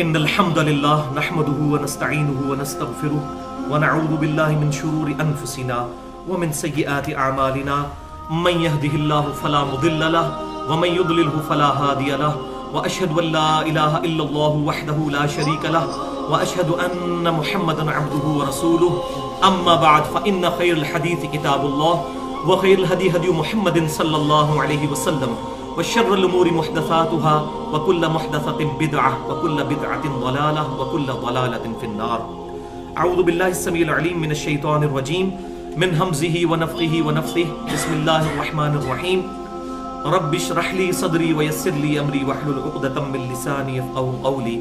إن الحمد لله نحمده ونستعينه ونستغفره ونعوذ بالله من شرور أنفسنا ومن سيئات أعمالنا من يهده الله فلا مضل له ومن يضلله فلا هادي له وأشهد أن لا إله إلا الله وحده لا شريك له وأشهد أن محمدا عبده ورسوله أما بعد فإن خير الحديث كتاب الله وخير الهدي هدي محمد صلى الله عليه وسلم وشر الأمور محدثاتها وكل محدثة بدعة وكل بدعة ضلالة وكل ضلالة في النار. أعوذ بالله السميع العليم من الشيطان الرجيم من همزه ونفخه ونفثه. بسم الله الرحمن الرحيم. رب اشرح لي صدري ويسر لي أمري واحلل عقدة من لساني يفقهوا قولي.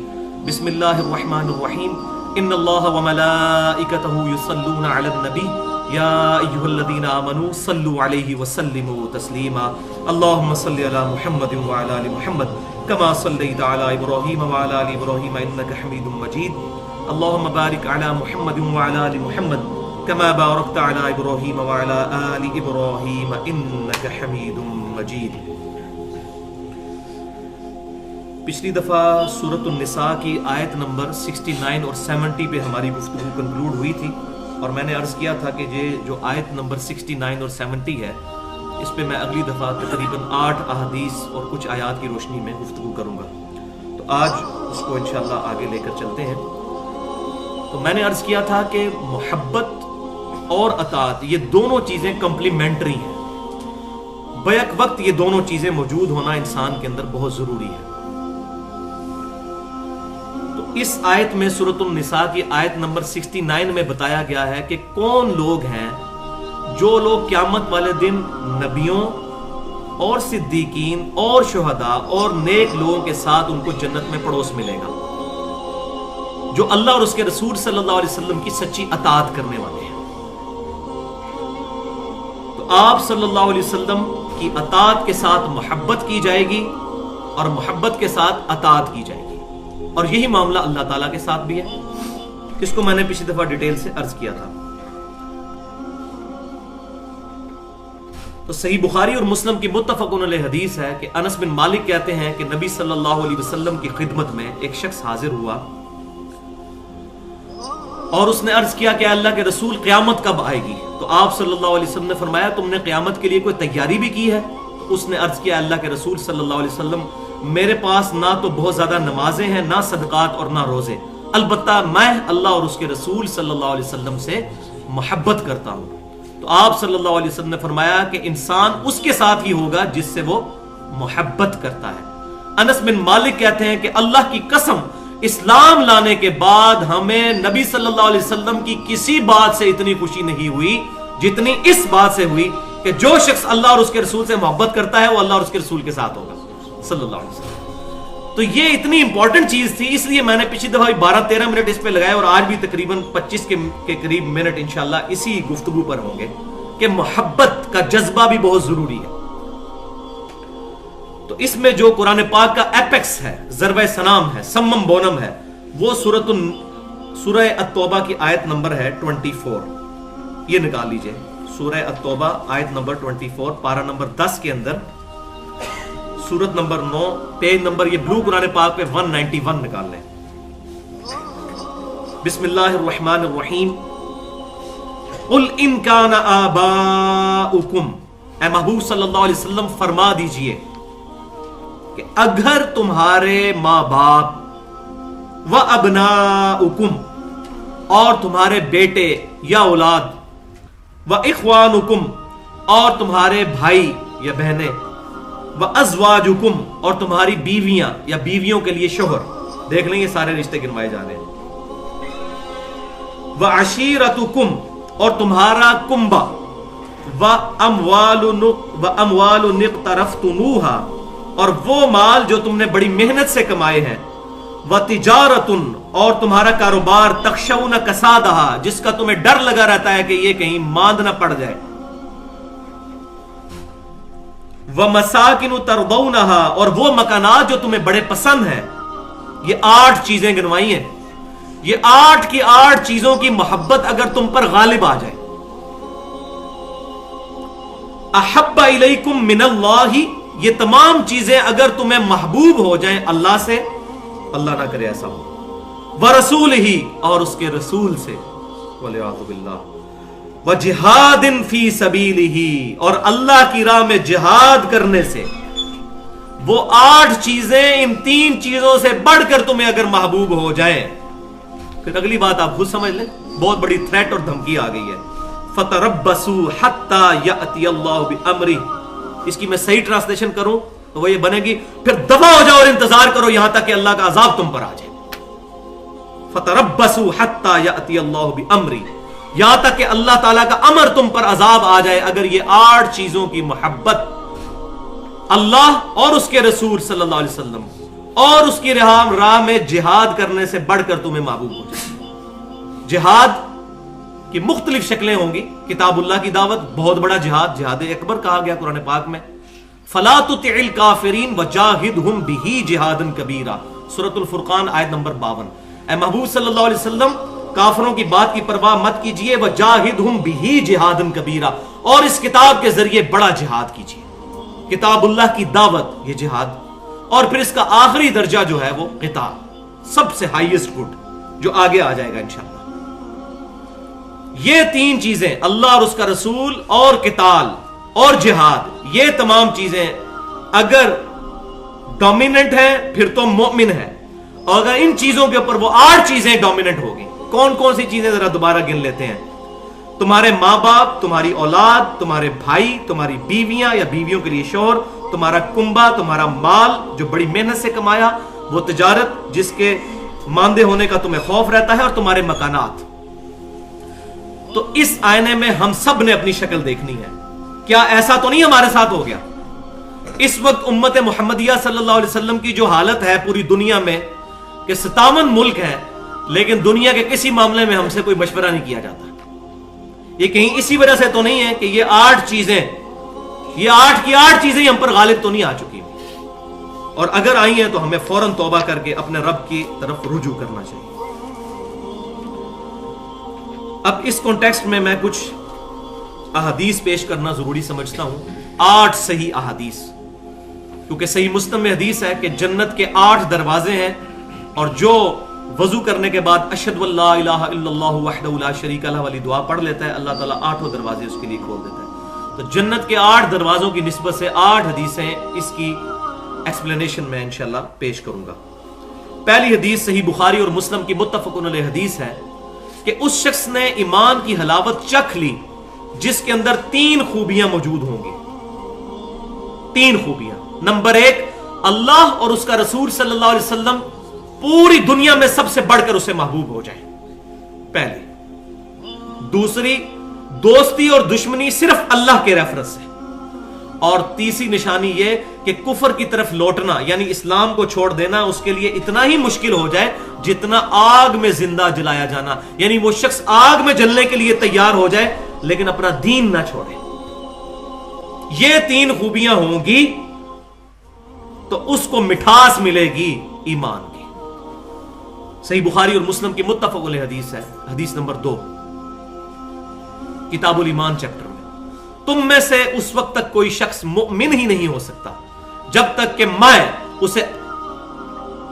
بسم الله الرحمن الرحيم. إن الله وملائكته يصلون على النبي يا أيها الذين آمنوا صلوا عليه وسلموا تسليما. اللهم صل على محمد وعلى آل محمد كما صليت على إبراهيم وعلى آل إبراهيم إنك حميد مجيد. اللهم بارك على محمد وعلى آل محمد كما باركت على إبراهيم وعلى آل إبراهيم إنك حميد مجيد. پچھلی دفعہ سورۃ النساء کی آیت نمبر 69 اور 70 پہ ہماری گفتگو کنکلوڈ ہوئی تھی، اور میں نے عرض کیا تھا کہ یہ جو آیت نمبر 69 اور 70 ہے اس پہ میں اگلی دفعہ تقریباً 8 احادیث اور کچھ آیات کی روشنی میں گفتگو کروں گا. تو آج اس کو انشاءاللہ آگے لے کر چلتے ہیں. تو میں نے عرض کیا تھا کہ محبت اور اطاعت یہ دونوں چیزیں کمپلیمنٹری ہیں، بیک وقت یہ دونوں چیزیں موجود ہونا انسان کے اندر بہت ضروری ہے. اس آیت میں سورۃ النساء کی آیت نمبر 69 میں بتایا گیا ہے کہ کون لوگ ہیں جو لوگ قیامت والے دن نبیوں اور صدیقین اور شہداء اور نیک لوگوں کے ساتھ ان کو جنت میں پڑوس ملے گا، جو اللہ اور اس کے رسول صلی اللہ علیہ وسلم کی سچی اطاعت کرنے والے ہیں. تو آپ صلی اللہ علیہ وسلم کی اطاعت کے ساتھ محبت کی جائے گی اور محبت کے ساتھ اطاعت کی جائے گی، اور یہی معاملہ اللہ تعالیٰ کے ساتھ بھی ہے. اس کو میں نے پچھلی دفعہ ڈیٹیل سے عرض کیا تھا. تو صحیح بخاری اور مسلم کی متفقن علیہ حدیث ہے کہ انس بن مالک کہتے ہیں کہ نبی صلی اللہ علیہ وسلم کی خدمت میں ایک شخص حاضر ہوا اور اس نے عرض کیا کہ اللہ کے رسول قیامت کب آئے گی؟ تو آپ صلی اللہ علیہ وسلم نے فرمایا تم نے قیامت کے لیے کوئی تیاری بھی کی ہے؟ تو اس نے عرض کیا اللہ کے رسول صلی اللہ علیہ وسلم میرے پاس نہ تو بہت زیادہ نمازیں ہیں، نہ صدقات اور نہ روزے، البتہ میں اللہ اور اس کے رسول صلی اللہ علیہ وسلم سے محبت کرتا ہوں. تو آپ صلی اللہ علیہ وسلم نے فرمایا کہ انسان اس کے ساتھ ہی ہوگا جس سے وہ محبت کرتا ہے. انس بن مالک کہتے ہیں کہ اللہ کی قسم اسلام لانے کے بعد ہمیں نبی صلی اللہ علیہ وسلم کی کسی بات سے اتنی خوشی نہیں ہوئی جتنی اس بات سے ہوئی کہ جو شخص اللہ اور اس کے رسول سے محبت کرتا ہے وہ اللہ اور اس کے رسول کے ساتھ ہوگا صلی اللہ علیہ وسلم. تو یہ اتنی امپورٹنٹ چیز تھی، اس لیے میں نے پچھلی دفعہ 12-13 منٹ اس پہ لگائے، اور آج بھی تقریباً 25 کے قریب منٹ انشاءاللہ اسی گفتگو پر ہوں گے کہ محبت کا جذبہ بھی بہت ضروری ہے. تو اس میں جو قرآن پاک کا ایپیکس ہے، ضربہ سنام ہے، سمم بونم ہے، وہ سورہ التوبہ کی آیت نمبر ہے 24. یہ نکال لیجئے، سورہ التوبہ آیت نمبر 24 پارہ نمبر 10 کے اندر، سورت نمبر 9 پیج نمبر یہ بلو قرآن پاک پہ 191 نکال لیں. بسم اللہ الرحمن الرحیم. قل ان کان آباؤکم، اے محبوب صلی اللہ علیہ وسلم فرما دیجئے کہ اگر تمہارے ماں باپ و ابناؤکم اور تمہارے بیٹے یا اولاد و اخوانکم اور تمہارے بھائی یا بہنیں وَأَزْوَاجُكُمْ اور تمہاری بیویاں یا بیویوں کے لیے شوہر، دیکھ لیں یہ سارے رشتے گنوائے جا رہے ہیں، وَعَشِيرَتُكُمْ اور تمہارا کنبہ، وَأَمْوَالُ اقْتَرَفْتُمُوهَا اور وہ مال جو تم نے بڑی محنت سے کمائے ہیں، وَتِجَارَةٌ اور تمہارا کاروبار، تَخْشَوْنَ كَسَادَهَا جس کا تمہیں ڈر لگا رہتا ہے کہ یہ کہیں ماند نہ پڑ جائے، وَمَسَاكِنُ تَرْضَوْنَهَا اور وہ مکانات جو تمہیں بڑے پسند ہیں. یہ 8 چیزیں گنوائی ہیں. یہ 8 کی 8 چیزوں کی محبت اگر تم پر غالب آ جائے، احب الیکم من اللہ، یہ تمام چیزیں اگر تمہیں محبوب ہو جائیں اللہ سے، اللہ نہ کرے ایسا ہو. وَرَسُولِهِ اور اس کے رسول سے, وَلِعَاذُ بِاللَّهِ وَجِهَادٍ فِي سَبِيلِهِ اور اللہ کی راہ میں جہاد کرنے سے. وہ 8 چیزیں ان 3 چیزوں سے بڑھ کر تمہیں اگر محبوب ہو جائیں, پھر اگلی بات آپ خود سمجھ لیں, بہت بڑی تھریٹ اور دھمکی آ گئی ہے. فَتَرَبَّصُوا حَتَّى يَأْتِيَ اللَّهُ بِأَمْرِهِ. اس کی میں صحیح ٹرانسلیشن کروں تو وہ یہ بنے گی, پھر دفع ہو جاؤ اور انتظار کرو یہاں تک کہ اللہ کا عذاب تم پر آ جائے. فَتَرَبَّصُوا حَتَّى يَأْتِيَ اللَّهُ بِأَمْرِهِ, یہاں تک کہ اللہ تعالیٰ کا امر تم پر عذاب آ جائے. اگر یہ 8 چیزوں کی محبت اللہ اور اس کے رسول صلی اللہ علیہ وسلم اور اس کی راہ میں جہاد کرنے سے بڑھ کر تمہیں محبوب ہو جائے. جہاد کی مختلف شکلیں ہوں گی. کتاب اللہ کی دعوت بہت بڑا جہاد, جہاد اکبر کہا گیا قرآن پاک میں. فَلَا تُطِعِ الْكَافِرِينَ وَجَاهِدْهُمْ بِهِ جِهَادًا كَبِيرًا, سورۃ الفرقان آیت نمبر 52. اے محبوب صلی اللہ علیہ وسلم کافروں کی بات کی پرواہ مت کیجئے. وَجَاهِدْهُمْ بِهِ جِهَادًا كَبِيرًا, اور اس کتاب کے ذریعے بڑا جہاد کیجئے. کتاب اللہ کی دعوت یہ جہاد, اور پھر اس کا آخری درجہ جو ہے وہ قتال, سب سے ہائیسٹ گڈ جو آگے آ جائے گا انشاءاللہ. یہ 3 چیزیں اللہ اور اس کا رسول اور قتال اور جہاد, یہ تمام چیزیں اگر ڈومیننٹ ہیں پھر تو مومن ہے. اور اگر ان چیزوں کے اوپر وہ 8 چیزیں ڈومیننٹ ہوگی, کون کون سی چیزیں ذرا دوبارہ گن لیتے ہیں. تمہارے ماں باپ, تمہاری اولاد, تمہارے بھائی, تمہاری بیویاں یا بیویوں کے لیے شوہر, تمہارا کنبہ, تمہارا مال جو بڑی محنت سے کمایا, وہ تجارت جس کے ماندے ہونے کا تمہیں خوف رہتا ہے, اور تمہارے مکانات. تو اس آئینے میں ہم سب نے اپنی شکل دیکھنی ہے. کیا ایسا تو نہیں ہمارے ساتھ ہو گیا اس وقت امت محمدیہ صلی اللہ علیہ وسلم کی جو حالت ہے پوری دنیا میں کہ 57 ملک ہیں, لیکن دنیا کے کسی معاملے میں ہم سے کوئی مشورہ نہیں کیا جاتا. یہ کہیں اسی وجہ سے تو نہیں ہے کہ یہ 8 چیزیں, یہ 8 کی 8 چیزیں ہم پر غالب تو نہیں آ چکی, اور اگر آئی ہیں تو ہمیں فوراً توبہ کر کے اپنے رب کی طرف رجوع کرنا چاہیے. اب اس کانٹیکسٹ میں کچھ احادیث پیش کرنا ضروری سمجھتا ہوں. 8 صحیح احادیث, کیونکہ صحیح مسلم میں حدیث ہے کہ جنت کے 8 دروازے ہیں, اور جو وضو کرنے کے بعد اشہد واللہ الہ الا اللہ وحدہ لا شریک لہ والی دعا پڑھ لیتا ہے, اللہ تعالیٰ 8 دروازے اس کے لیے کھول دیتا ہے. تو جنت کے 8 دروازوں کی نسبت سے 8 حدیثیں اس کی ایکسپلینیشن میں انشاءاللہ پیش کروں گا. پہلی حدیث صحیح بخاری اور مسلم کی متفق علیہ حدیث ہے کہ اس شخص نے ایمان کی حلاوت چکھ لی جس کے اندر 3 خوبیاں موجود ہوں گی. 3 خوبیاں. نمبر 1, اللہ اور اس کا رسول صلی اللہ علیہ وسلم پوری دنیا میں سب سے بڑھ کر اسے محبوب ہو جائے, پہلی. دوسری, دوستی اور دشمنی صرف اللہ کے ریفرنس سے. اور تیسری نشانی یہ کہ کفر کی طرف لوٹنا یعنی اسلام کو چھوڑ دینا اس کے لیے اتنا ہی مشکل ہو جائے جتنا آگ میں زندہ جلایا جانا, یعنی وہ شخص آگ میں جلنے کے لیے تیار ہو جائے لیکن اپنا دین نہ چھوڑے. یہ 3 خوبیاں ہوں گی تو اس کو مٹھاس ملے گی ایمان کی. صحیح بخاری اور مسلم کی متفق علیہ حدیث ہے, حدیث نمبر 2 کتاب الایمان چیپٹر میں. تم میں سے اس وقت تک کوئی شخص مؤمن ہی نہیں ہو سکتا جب تک کہ میں اسے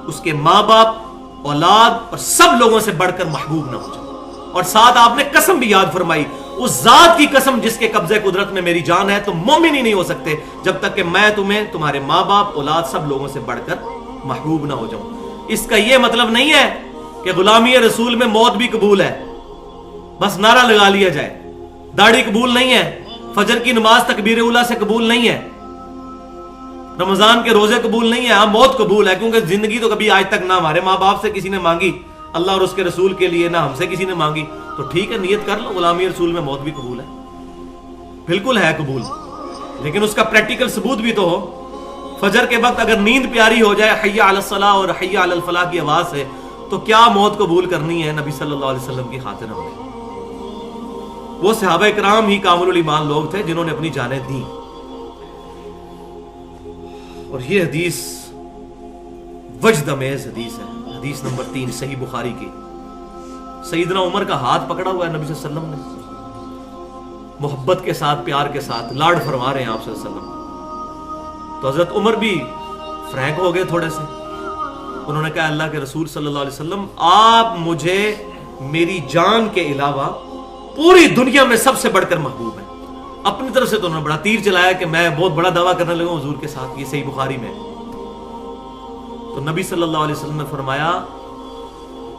اس کے ماں باپ, اولاد اور سب لوگوں سے بڑھ کر محبوب نہ ہو جاؤں. اور ساتھ آپ نے قسم بھی یاد فرمائی, اس ذات کی قسم جس کے قبضے قدرت میں میری جان ہے, تم مومن ہی نہیں ہو سکتے جب تک کہ میں تمہیں تمہارے ماں باپ, اولاد, سب لوگوں سے بڑھ کر محبوب نہ ہو جاؤں. اس کا یہ مطلب نہیں ہے کہ غلامی رسول میں موت بھی قبول ہے, بس نعرہ لگا لیا جائے. داڑھی قبول نہیں ہے, فجر کی نماز تکبیر اولیٰ سے قبول نہیں ہے, رمضان کے روزے قبول نہیں ہے. ہاں موت قبول ہے, کیونکہ زندگی تو کبھی آج تک نہ ہمارے ماں باپ سے کسی نے مانگی, اللہ اور اس کے رسول کے لیے نہ ہم سے کسی نے مانگی. تو ٹھیک ہے, نیت کر لو, غلامی رسول میں موت بھی قبول ہے, بالکل ہے قبول, لیکن اس کا پریکٹیکل ثبوت بھی تو ہو. فجر کے وقت اگر نیند پیاری ہو جائے حی علی الصلاۃ اور حی علی الفلاح کی آواز سے, تو کیا موت قبول کرنی ہے نبی صلی اللہ علیہ وسلم کی خاطر ہم نے. وہ صحابہ کرام ہی کامل الایمان لوگ تھے جنہوں نے اپنی جانیں دیں. اور یہ حدیث وجد امیز حدیث ہے, حدیث نمبر 3 صحیح بخاری کی. سیدنا عمر کا ہاتھ پکڑا ہوا ہے نبی صلی اللہ علیہ وسلم نے, محبت کے ساتھ, پیار کے ساتھ لاڈ فرما رہے ہیں آپ صلی اللہ علیہ وسلم. تو حضرت عمر بھی فرینک ہو گئے تھوڑے سے. انہوں نے کہا اللہ کے رسول صلی اللہ علیہ وسلم آپ مجھے میری جان کے علاوہ پوری دنیا میں سب سے بڑھ کر محبوب ہیں. اپنی طرف سے تو انہوں نے بڑا تیر چلایا کہ میں بہت بڑا دعویٰ کرنے لگا حضور کے ساتھ. یہ صحیح بخاری میں. تو نبی صلی اللہ علیہ وسلم نے فرمایا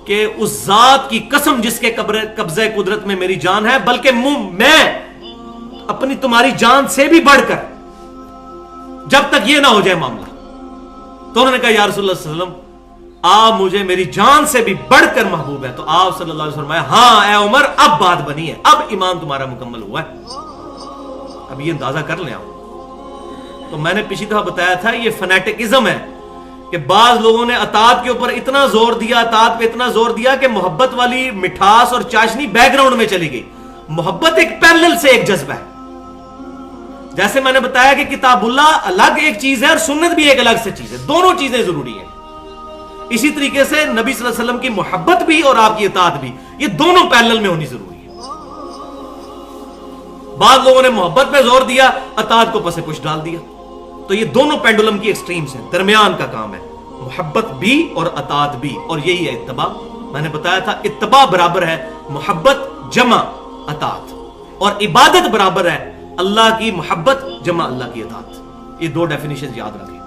کہ اس ذات کی قسم جس کے قبضہ قدرت میں میری جان ہے، بلکہ میں اپنی تمہاری جان سے بھی بڑھ کر، جب تک یہ نہ ہو جائے معاملہ. تو انہوں نے کہا یا رسول اللہ صلی اللہ علیہ وسلم آپ مجھے میری جان سے بھی بڑھ کر محبوب ہے. تو آپ صلی اللہ علیہ وسلم فرمایا ہاں اے عمر اب بات بنی ہے، اب ایمان تمہارا مکمل ہوا ہے. اب یہ اندازہ کر لیں آپ. تو میں نے پچھلی دفعہ بتایا تھا یہ فنیٹکزم ہے کہ بعض لوگوں نے اطاعت کے اوپر اتنا زور دیا، اطاعت پہ اتنا زور دیا کہ محبت والی مٹھاس اور چاشنی بیک گراؤنڈ میں چلی گئی. محبت ایک پیرلل سے ایک جذبہ ہے. جیسے میں نے بتایا کہ کتاب اللہ الگ ایک چیز ہے اور سنت بھی ایک الگ سے چیز ہے، دونوں چیزیں ضروری ہیں. اسی طریقے سے نبی صلی اللہ علیہ وسلم کی محبت بھی اور آپ کی اطاعت بھی، یہ دونوں پیرلل میں ہونی ضروری ہے. بعض لوگوں نے محبت پہ زور دیا، اطاعت کو پسے پش ڈال دیا. تو یہ دونوں پینڈولم کی ایکسٹریمز ہیں، درمیان کا کام ہے، محبت بھی اور اطاعت بھی. اور یہی ہے اتباع. میں نے بتایا تھا اتباع برابر ہے محبت جمع اطاعت، اور عبادت برابر ہے اللہ کی محبت جمع اللہ کی اطاعت. یہ دو ڈیفینیشن یاد رکھیں.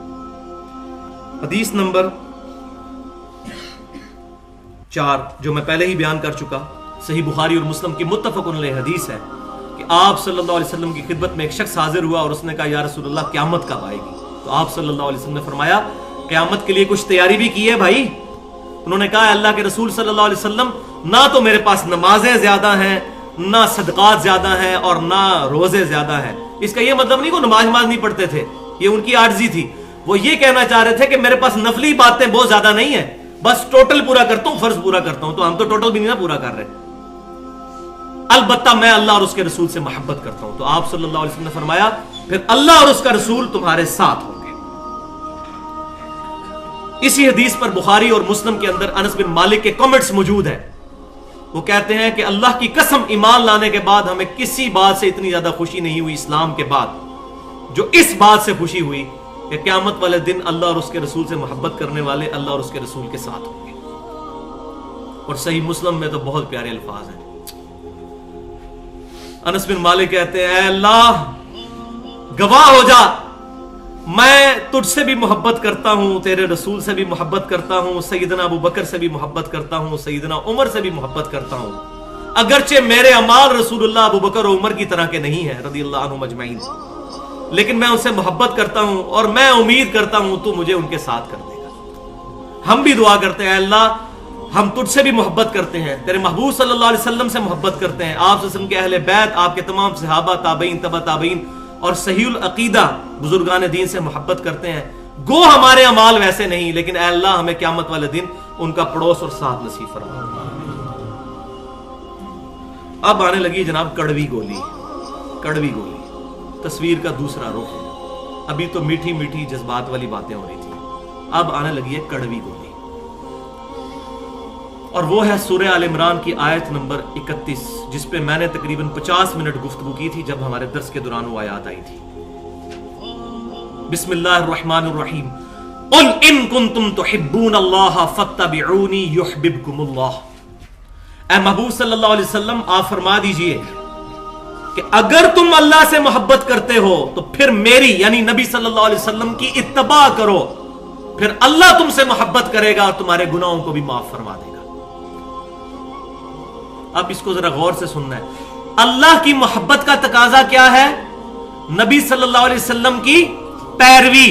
حدیث نمبر 4 جو میں پہلے ہی بیان کر چکا، صحیح بخاری اور مسلم کی متفق علیہ حدیث ہے کہ آپ صلی اللہ علیہ وسلم کی خدمت میں ایک شخص حاضر ہوا اور اس نے کہا یا رسول اللہ قیامت کب آئے گی؟ تو آپ صلی اللہ علیہ وسلم نے فرمایا قیامت کے لیے کچھ تیاری بھی کی ہے بھائی. انہوں نے کہا اللہ کے رسول صلی اللہ علیہ وسلم نہ تو میرے پاس نمازیں زیادہ ہیں، نہ صدقات زیادہ ہیں، اور نہ روزے زیادہ ہیں. اس کا یہ مطلب نہیں کہ نماز نہیں پڑھتے تھے، یہ ان کی عاجزی تھی. وہ یہ کہنا چاہ رہے تھے کہ میرے پاس نفلی باتیں بہت زیادہ نہیں ہیں، بس ٹوٹل پورا کرتا ہوں، فرض پورا کرتا ہوں. تو ہم تو ٹوٹل بھی نہیں پورا کر رہے. البتہ میں اللہ اور اس کے رسول سے محبت کرتا ہوں. تو آپ صلی اللہ علیہ وسلم نے فرمایا پھر اللہ اور اس کا رسول تمہارے ساتھ ہوں گے. اسی حدیث پر بخاری اور مسلم کے اندر انس بن مالک کے کمنٹس موجود ہیں. وہ کہتے ہیں کہ اللہ کی قسم ایمان لانے کے بعد ہمیں کسی بات سے اتنی زیادہ خوشی نہیں ہوئی اسلام کے بعد جو اس بات سے خوشی ہوئی کہ قیامت والے دن اللہ اور اس کے رسول سے محبت کرنے والے اللہ اور اس کے رسول کے ساتھ ہوں گے. اور صحیح مسلم میں تو بہت پیارے الفاظ ہیں. انس بن مالک کہتے ہیں اے اللہ گواہ ہو جا، میں تجھ سے بھی محبت کرتا ہوں، تیرے رسول سے بھی محبت کرتا ہوں، سیدنا ابو بکر سے بھی محبت کرتا ہوں، سیدنا عمر سے بھی محبت کرتا ہوں، اگرچہ میرے اعمال رسول اللہ ابو بکر اور عمر کی طرح کے نہیں ہیں رضی اللہ عنہم اجمعین، لیکن میں ان سے محبت کرتا ہوں اور میں امید کرتا ہوں تو مجھے ان کے ساتھ کر دے گا. ہم بھی دعا کرتے ہیں اے اللہ ہم تجھ سے بھی محبت کرتے ہیں، تیرے محبوب صلی اللہ علیہ وسلم سے محبت کرتے ہیں، آپ صلی اللہ علیہ وسلم کے اہل بیت، آپ کے تمام صحابہ، تابعین، تبع تابعین اور صحیح العقیدہ بزرگان دین سے محبت کرتے ہیں. گو ہمارے اعمال ویسے نہیں، لیکن اے اللہ ہمیں قیامت والے دن ان کا پڑوس اور ساتھ نصیب فرما. اب آنے لگی جناب کڑوی گولی. کڑوی گولی تصویر کا دوسرا رخ. ابھی تو میٹھی میٹھی جذبات والی باتیں ہو رہی تھی، اب آنے لگی ہے کڑوی گولی. اور وہ ہے سورہ آل عمران کی آیت نمبر 31 جس پہ میں نے تقریباً 50 منٹ گفتگو کی تھی جب ہمارے درس کے دوران وہ آیات آئی تھی. بسم اللہ الرحمن الرحیم قل ان کنتم تحبون اللہ فاتبعونی یحببکم اللہ. اے محبوب صلی اللہ علیہ وسلم آپ فرما دیجئے کہ اگر تم اللہ سے محبت کرتے ہو تو پھر میری یعنی نبی صلی اللہ علیہ وسلم کی اتباع کرو، پھر اللہ تم سے محبت کرے گا اور تمہارے گناہوں کو بھی معاف فرما دے گا. اب اس کو ذرا غور سے سننا ہے. اللہ کی محبت کا تقاضا کیا ہے؟ نبی صلی اللہ علیہ وسلم کی پیروی،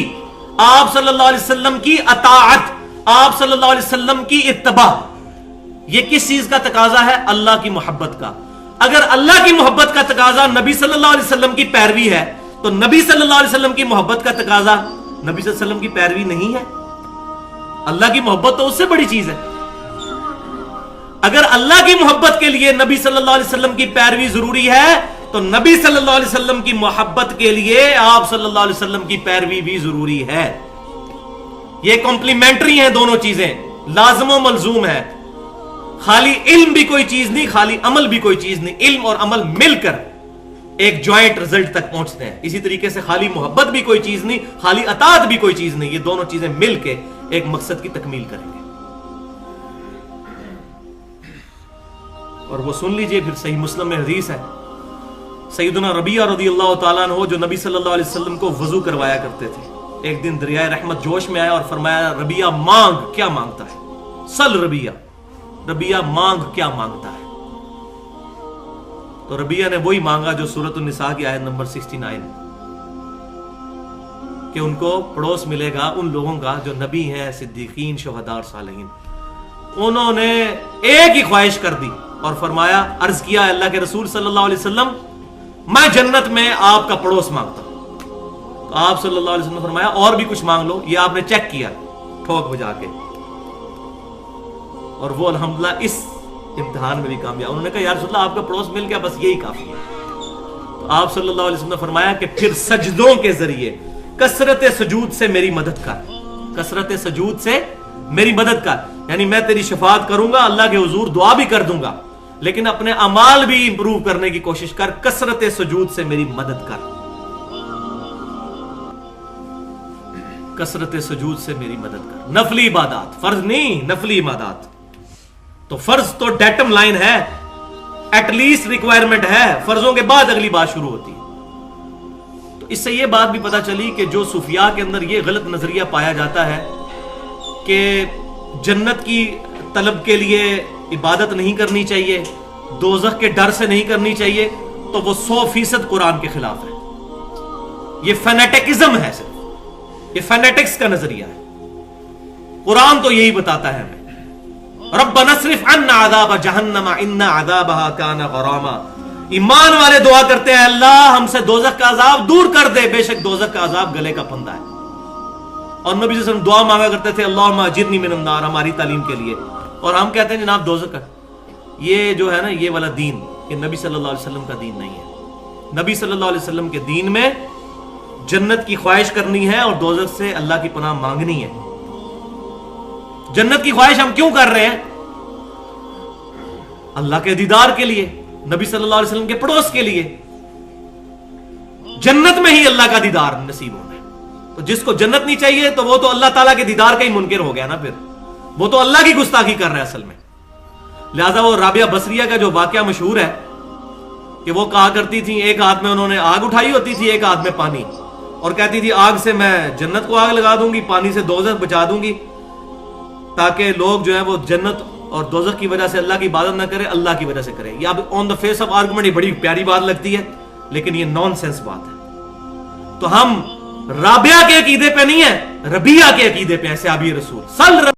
آپ صلی اللہ علیہ وسلم کی اطاعت، آپ صلی اللہ علیہ وسلم کی اتباع. یہ کس چیز کا تقاضا ہے؟ اللہ کی محبت کا. اگر اللہ کی محبت کا تقاضا نبی صلی اللہ علیہ وسلم کی پیروی ہے تو نبی صلی اللہ علیہ وسلم کی محبت کا تقاضا نبی صلی اللہ علیہ وسلم کی پیروی نہیں ہے. اللہ کی محبت تو اس سے بڑی چیز ہے. اگر اللہ کی محبت کے لیے نبی صلی اللہ علیہ وسلم کی پیروی ضروری ہے تو نبی صلی اللہ علیہ وسلم کی محبت کے لیے آپ صلی اللہ علیہ وسلم کی پیروی بھی ضروری ہے. یہ کمپلیمنٹری ہیں دونوں چیزیں، لازم و ملزوم ہے. خالی علم بھی کوئی چیز نہیں، خالی عمل بھی کوئی چیز نہیں. علم اور عمل مل کر ایک جوائنٹ رزلٹ تک پہنچتے ہیں. اسی طریقے سے خالی محبت بھی کوئی چیز نہیں، خالی اطاعت بھی کوئی چیز نہیں. یہ دونوں چیزیں مل کے ایک مقصد کی تکمیل کریں گے. اور وہ سن لیجئے پھر صحیح مسلم میں حدیث ہے، سیدنا ربیعہ رضی اللہ تعالیٰ عنہ جو نبی صلی اللہ علیہ وسلم کو وضو کروایا کرتے تھے، ایک دن دریائے رحمت جوش میں آیا اور فرمایا ربیعہ مانگ، کیا مانگتا ہے؟ سل ربیعہ، ربیعہ مانگ کیا مانگتا ہے؟ تو ربیعہ نے وہی مانگا جو سورۃ النساء کی آیت نمبر 69، کہ ان کو پڑوس ملے گا ان لوگوں کا جو نبی ہیں، صدیقین، شہداء اور صالحین. انہوں نے ایک ہی خواہش کر دی اور فرمایا، عرض کیا اللہ کے رسول صلی اللہ علیہ وسلم میں جنت میں آپ کا پڑوس مانگتا ہوں. تو آپ صلی اللہ علیہ وسلم نے فرمایا اور بھی کچھ مانگ لو. یہ آپ نے چیک کیا ٹھوک بجا کے، اور وہ الحمدللہ اس امتحان میں بھی کامیاب. انہوں نے کہا یا رسول اللہ آپ کا پڑوس مل گیا، بس یہی کافی ہے. تو آپ صلی اللہ علیہ وسلم نے فرمایا کہ پھر سجدوں کے ذریعے کثرت سجود سے میری مدد کر، کثرت سجود سے میری مدد کر. یعنی میں تیری شفاعت کروں گا، اللہ کے حضور دعا بھی کر دوں گا، لیکن اپنے اعمال بھی امپروو کرنے کی کوشش کر، کثرت سجود سے میری مدد کر، کثرت سجود سے میری مدد کر. نفلی عبادات، فرض نہیں، نفلی عبادات. تو فرض تو ڈیٹم لائن ہے، ایٹ لیسٹ ریکوائرمنٹ ہے، فرضوں کے بعد اگلی بات شروع ہوتی ہے. تو اس سے یہ بات بھی پتا چلی کہ جو صوفیاء کے اندر یہ غلط نظریہ پایا جاتا ہے کہ جنت کی طلب کے لیے عبادت نہیں کرنی چاہیے، دوزخ کے ڈر سے نہیں کرنی چاہیے، تو وہ 100% قرآن کے خلاف ہے. یہ فینیٹکزم ہے، صرف یہ فینیٹکس کا نظریہ ہے. قرآن تو یہی بتاتا ہے ہمیں، ربنا اصرف عنا عذاب جہنم ان عذابها کان غراما. ایمان والے دعا کرتے ہیں اللہ ہم سے دوزخ کا عذاب دور کر دے، بے شک دوزخ کا عذاب گلے کا پھندا ہے. اور نبی صلی اللہ علیہ وسلم دعا مانگا کرتے تھے اللہم اجرنی من النار، ہماری تعلیم کے لیے. اور ہم کہتے ہیں جناب دوزخ کا، یہ جو ہے نا یہ والا دین، یہ نبی صلی اللہ علیہ وسلم کا دین نہیں ہے. نبی صلی اللہ علیہ وسلم کے دین میں جنت کی خواہش کرنی ہے اور دوزخ سے اللہ کی پناہ مانگنی ہے. جنت کی خواہش ہم کیوں کر رہے ہیں؟ اللہ کے دیدار کے لیے، نبی صلی اللہ علیہ وسلم کے پڑوس کے لیے. جنت میں ہی اللہ کا دیدار نصیب ہونا ہے. تو جس کو جنت نہیں چاہیے تو وہ تو اللہ تعالیٰ کے دیدار کا ہی منکر ہو گیا نا، پھر وہ تو اللہ کی گستاخی کر رہا ہے اصل میں. لہذا وہ رابعہ بصریہ کا جو واقعہ مشہور ہے کہ وہ کہا کرتی تھی، ایک ہاتھ میں انہوں نے آگ اٹھائی ہوتی تھی، ایک ہاتھ میں پانی، اور کہتی تھی آگ سے میں جنت کو آگ لگا دوں گی، پانی سے دوزخ بچا دوں گی، تاکہ لوگ جو ہیں وہ جنت اور دوزخ کی وجہ سے اللہ کی عبادت نہ کرے، اللہ کی وجہ سے کرے. یہ اب آن دا فیس آف آرگومنٹ یہ بڑی پیاری بات لگتی ہے، لیکن یہ نان سینس بات ہے. تو ہم رابعہ کے عقیدے پہ نہیں ہیں، ربیعہ کے عقیدے پہ ہیں، صحابی رسول